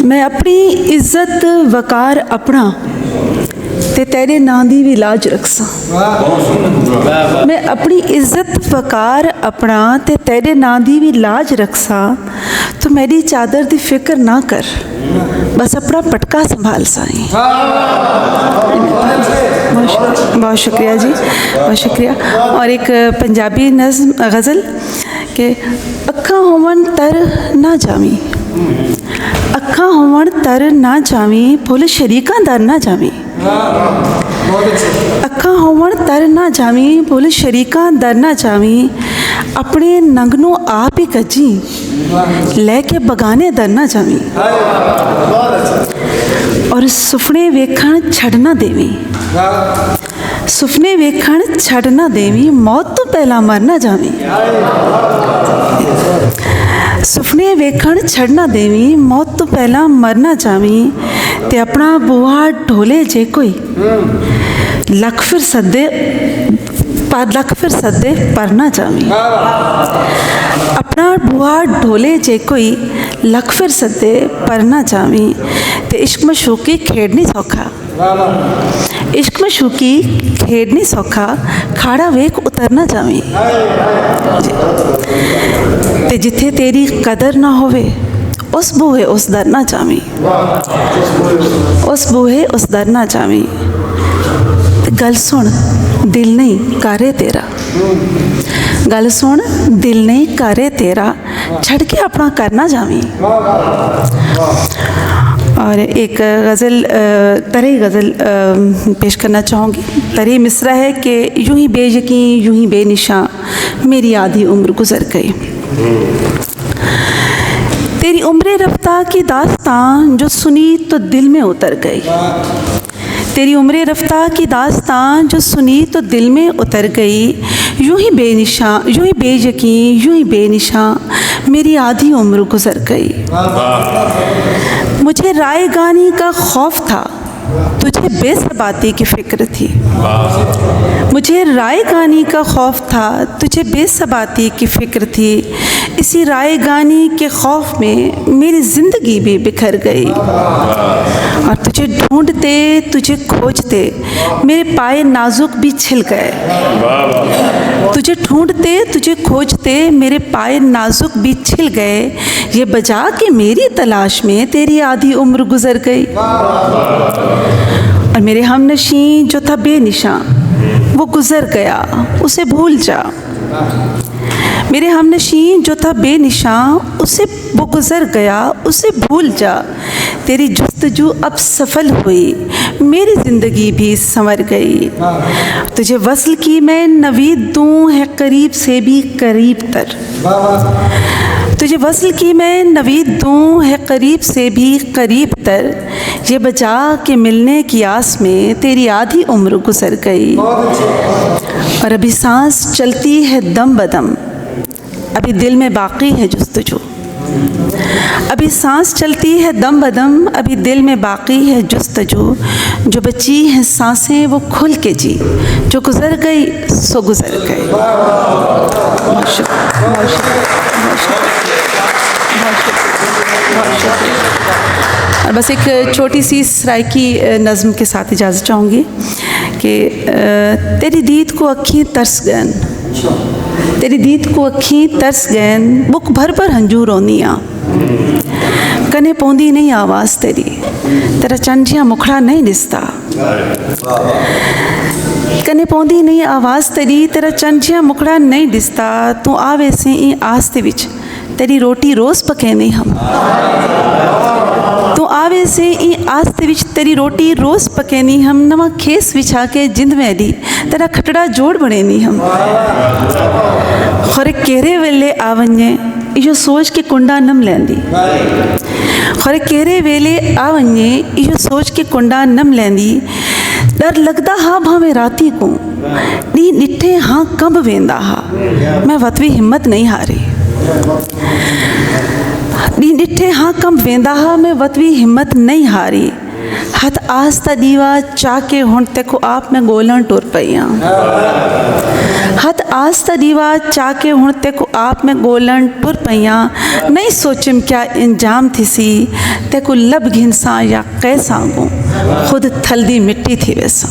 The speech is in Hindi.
मैं अपनी इज्जत वकार अपना ते तेरे नां दी भी लाज रखसा। मैं अपनी इज्जत वकार अपना ते तेरे नां दी भी लाज रखसा। तो मेरी चादर दी फिक्र ना कर, बस अपना पटका संभाल साईं। बहुत शुक्रिया जी, बहुत शुक्रिया। और एक पंजाबी नज़्म गज़ल के अखा होवन तर ना जावी, अखा होवन तर ना जावी, फुल शरीका दर ना जावी। अखा होवन तर ना जावी, फुल शरीका दर ना जावी। अपने नंगनों आप ही कजी, लेके बगाने दर ना जावी। और सुफने वेखण छड़ ना देवी, सुफने वेखण छड़ ना देवी, मौत तो पहला मर ना जावी। सुफने वेखण छड़ ना देवी, मौत तो पहला मर ना जावी। ते अपना बुआ ढोले जे कोई, लख फिर सदे लख फिर सदे पर ना जावी। अपना बुआ ढोले जे कोई, लख फिर सदे पर ना जावी। ते इश्क मशूकी खेड़नी सौखा, इश्क मशूकी खेड़नी सौखा, खाड़ा वेख उतर ना जावी। ते जिथे तेरी कदर ना होवे, उस बूहे उस दर ना जावी, उस बूहे उस दर ना जावी। गल सुन दिल नहीं कारे तेरा, गल सुन दिल नहीं कारे तेरा, छड़ के अपना करना जावी। और एक गज़ल तरह गज़ल पेश करना चाहूँगी। तरह मिसरा है कि यूं ही बेयकीन यूं ही बेनिशां, मेरी आधी उम्र गुज़र गई। तेरी उम्र रफ्ता की दास्तां जो सुनी तो दिल में उतर गई। तेरी उम्र रफ्ता की दास्तां जो सुनी तो दिल में उतर गई। यूं ही बेनिशां यूं ही बेयकीन यूं ही बेनिशां, मेरी आधी उम्र गुज़र गई। मुझे राय गानी का खौफ था, तुझे बेसबाती की फ़िक्र थी। मुझे राय गानी का खौफ था, तुझे बेसबाती की फ़िक्र थी। इसी राय गानी के खौफ में मेरी ज़िंदगी भी बिखर गई। और तुझे ढूंढते तुझे खोजते मेरे पाए नाजुक भी छिल गए। तुझे ढूंढते तुझे खोजते मेरे पाए नाजुक भी छिल गए। ये बजा कि मेरी तलाश में तेरी आधी उम्र गुज़र गई। और मेरे हमनशीं जो था बेनिशां, वो गुज़र गया, उसे भूल जा। मेरे हमनशीं जो था बेनिशां, उसे वो गुज़र गया, उसे भूल जा। तेरी जुस्तजू अब सफल हुई, मेरी ज़िंदगी भी संवर गई। तुझे वस्ल की मैं नवीद दूँ है करीब से भी करीब तर। तुझे वस्ल की मैं नवीद दूँ है करीब से भी करीब तर। ये बजा के मिलने की आस में तेरी आधी उम्र गुज़र गई। और अभी सांस चलती है दम बदम, अभी दिल में बाकी है जुस्तजू। अभी सांस चलती है दम बदम, अभी दिल में बाकी है जुस्तजू। जो बची हैं सांसें वो खुल के जी, जो गुज़र गई सो गुज़र गई। बहुत शुक्रिया, बहुत शुक्रिया, बहुत शुक्रिया, बहुत शुक्रिया, बहुत शुक्रिया। और बस एक छोटी सी सराइकी नज़्म के साथ इजाज़त चाहूँगी कि तेरी दीद को अखीं तरस गन, तेरी दीद को अखीं तरस गन, बुक भर पर हंजू रोनियाँ। कने पौंदी नहीं आवाज़ तेरी, तेरा चंझिया मुखड़ा नहीं दिसता। कने पौंदी नहीं आवाज़ तेरी, तेरा चंझिया मुखड़ा नहीं दिसता। तू आवे से ई आस दे विच तेरी रोटी रोज़ पकेंदे हम। तू आवे से ई आस दे विच तेरी रोटी रोज़ पकेंदी हम। नवा खेस विछा के जिंद में दी तेरा खटड़ा जोड़ बनेनी हम। खरे केरे वेले आवने इहो सोच के कुंडा नम लेंदी। खरे केरे वेले आवने इहो सोच के कुंडा नम लेंदी। डर लगदा हा भावे राती को नी निठे हाँ कब वेंदा हा, मैं वतवी हिम्मत नहीं हारी। नी निठे हाँ कब वेंदा हा, मैं वतवी हिम्मत नहीं हारी। हथ आस्ता दीवा चाके हुण तेको आप मैं गोलन टुर पईयां। हथ आस्ता दीवा चाके हुण तेको आप में गोलन पुर पइया नहीं सोचिम क्या इंजाम थिसी तेको लब घिनसा या कैसा गो खुद थल्दी मिट्टी थी वैसा।